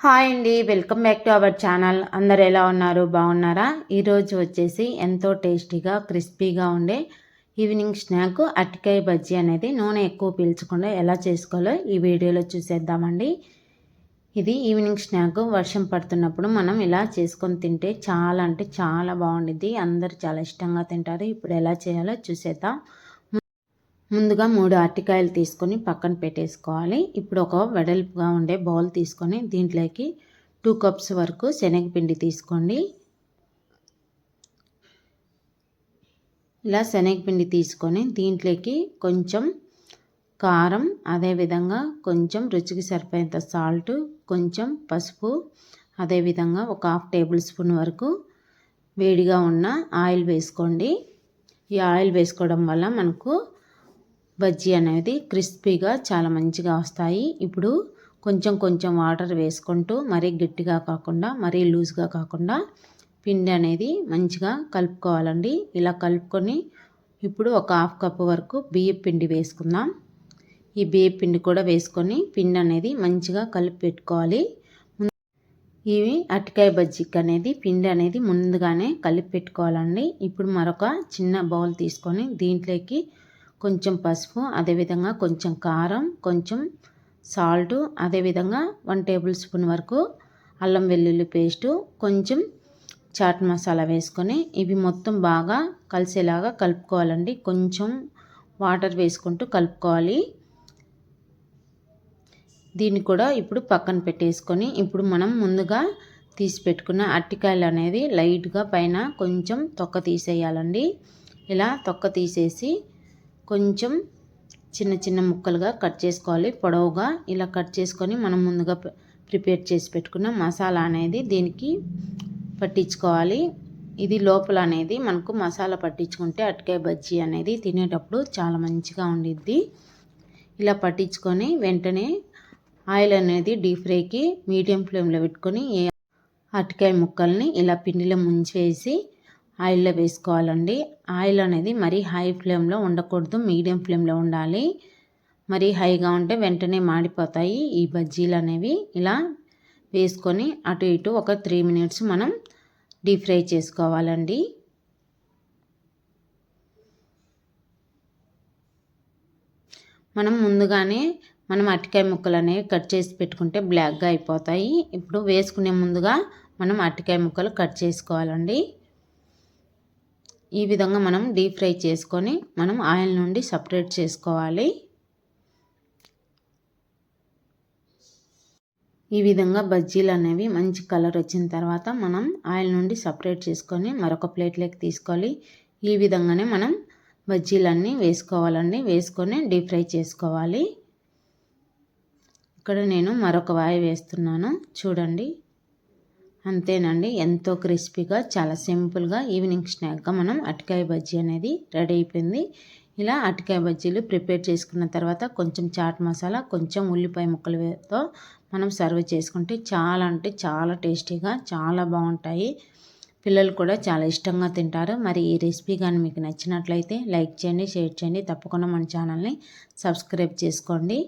Hi అండి, welcome back to our channel. అందరు ఎలా ఉన్నారు? బాగున్నారా? ఈరోజు వచ్చేసి ఎంతో టేస్టీగా క్రిస్పీగా ఉండే ఈవినింగ్ స్నాక్ అరటికాయ బజ్జీ అనేది నూనె ఎక్కువ పీల్చకుండా ఎలా చేసుకోవాలో ఈ వీడియోలో చూసేద్దామండి. ఇది ఈవినింగ్ స్నాక్ వర్షం పడుతున్నప్పుడు మనం ఇలా చేసుకొని తింటే చాలా అంటే చాలా బాగుండిద్ది. అందరు చాలా ఇష్టంగా తింటారు. ఇప్పుడు ఎలా చేయాలో చూసేద్దాం. ముందుగా 3 అరటికాయలు తీసుకొని పక్కన పెట్టేసుకోవాలి. ఇప్పుడు ఒక వెడల్పుగా ఉండే బౌల్ తీసుకొని దీంట్లోకి 2 కప్స్ వరకు శనగపిండి తీసుకోండి. ఇలా శనగపిండి తీసుకొని దీంట్లోకి కొంచెం కారం, అదేవిధంగా కొంచెం రుచికి సరిపోయేంత సాల్ట్, కొంచెం పసుపు, అదేవిధంగా ఒక 1/2 టేబుల్ స్పూన్ వరకు వేడిగా ఉన్న ఆయిల్ వేసుకోండి. ఈ ఆయిల్ వేసుకోవడం వల్ల మనకు బజ్జీ అనేది క్రిస్పీగా చాలా మంచిగా వస్తాయి. ఇప్పుడు కొంచెం కొంచెం వాటర్ వేసుకుంటూ మరీ గట్టిగా కాకుండా మరీ లూజ్గా కాకుండా పిండి అనేది మంచిగా కలుపుకోవాలండి. ఇలా కలుపుకొని ఇప్పుడు ఒక 1/2 కప్పు వరకు బియ్యం పిండి వేసుకుందాం. ఈ బియ్యం పిండి కూడా వేసుకొని పిండి అనేది మంచిగా కలిపి పెట్టుకోవాలి. ఇవి అరటికాయ బజ్జీకి అనేది పిండి అనేది ముందుగానే కలిపి పెట్టుకోవాలండి. ఇప్పుడు మరొక చిన్న బౌల్ తీసుకొని దీంట్లోకి కొంచెం పసుపు, అదేవిధంగా కొంచెం కారం, కొంచెం సాల్టు, అదేవిధంగా 1 టేబుల్ స్పూన్ వరకు అల్లం వెల్లుల్లి పేస్టు, కొంచెం చాట్ మసాలా వేసుకొని ఇవి మొత్తం బాగా కలిసేలాగా కలుపుకోవాలండి. కొంచెం వాటర్ వేసుకుంటూ కలుపుకోవాలి. దీన్ని కూడా ఇప్పుడు పక్కన పెట్టేసుకొని ఇప్పుడు మనం ముందుగా తీసి పెట్టుకున్న అరటికాయలు అనేది లైట్గా పైన కొంచెం తొక్క తీసేయాలండి. ఇలా తొక్క తీసేసి కొంచెం చిన్న చిన్న ముక్కలుగా కట్ చేసుకోవాలి. పొడవుగా ఇలా కట్ చేసుకొని మనం ముందుగా ప్రిపేర్ చేసి పెట్టుకున్న మసాలా అనేది దీనికి పట్టించుకోవాలి. ఇది లోపల అనేది మనకు మసాలా పట్టించుకుంటే అరటికాయ బజ్జీ అనేది తినేటప్పుడు చాలా మంచిగా ఉండిద్ది. ఇలా పట్టించుకొని వెంటనే ఆయిల్ అనేది డీప్ ఫ్రైకి మీడియం ఫ్లేమ్లో పెట్టుకొని అరటికాయ ముక్కల్ని ఇలా పిండిలో ముంచేసి ఆయిల్లో వేసుకోవాలండి. ఆయిల్ అనేది మరీ హై ఫ్లేమ్లో ఉండకూడదు, మీడియం ఫ్లేమ్లో ఉండాలి. మరీ హైగా ఉంటే వెంటనే మాడిపోతాయి ఈ బజ్జీలు అనేవి. ఇలా వేసుకొని అటు ఇటు ఒక 3 మినిట్స్ మనం డీప్ ఫ్రై చేసుకోవాలండి. ముందుగానే మనం అరటికాయ ముక్కలు అనేవి కట్ చేసి పెట్టుకుంటే బ్లాక్గా అయిపోతాయి. ఇప్పుడు వేసుకునే ముందుగా మనం అరటికాయ ముక్కలు కట్ చేసుకోవాలండి. ఈ విధంగా మనం డీప్ ఫ్రై చేసుకొని మనం ఆయిల్ నుండి సపరేట్ చేసుకోవాలి. ఈ విధంగా బజ్జీలు అనేవి మంచి కలర్ వచ్చిన తర్వాత మనం ఆయిల్ నుండి సపరేట్ చేసుకొని మరొక ప్లేట్లోకి తీసుకోవాలి. ఈ విధంగానే మనం బజ్జీలన్నీ వేసుకోవాలండి. వేసుకొని డీప్ ఫ్రై చేసుకోవాలి. ఇక్కడ నేను మరొక వాయి వేస్తున్నాను చూడండి. అంతేనండి, ఎంతో క్రిస్పీగా చాలా సింపుల్గా ఈవినింగ్ స్నాక్గా మనం అరటికాయ బజ్జీ అనేది రెడీ అయిపోయింది. ఇలా అరటికాయ బజ్జీలు ప్రిపేర్ చేసుకున్న తర్వాత కొంచెం చాట్ మసాలా, కొంచెం ఉల్లిపాయ ముక్కలతో మనం సర్వ్ చేసుకుంటే చాలా అంటే చాలా టేస్టీగా చాలా బాగుంటాయి. పిల్లలు కూడా చాలా ఇష్టంగా తింటారు. మరి ఈ రెసిపీ కానీ మీకు నచ్చినట్లయితే లైక్ చేయండి, షేర్ చేయండి. తప్పకుండా మన ఛానల్ని సబ్స్క్రైబ్ చేసుకోండి.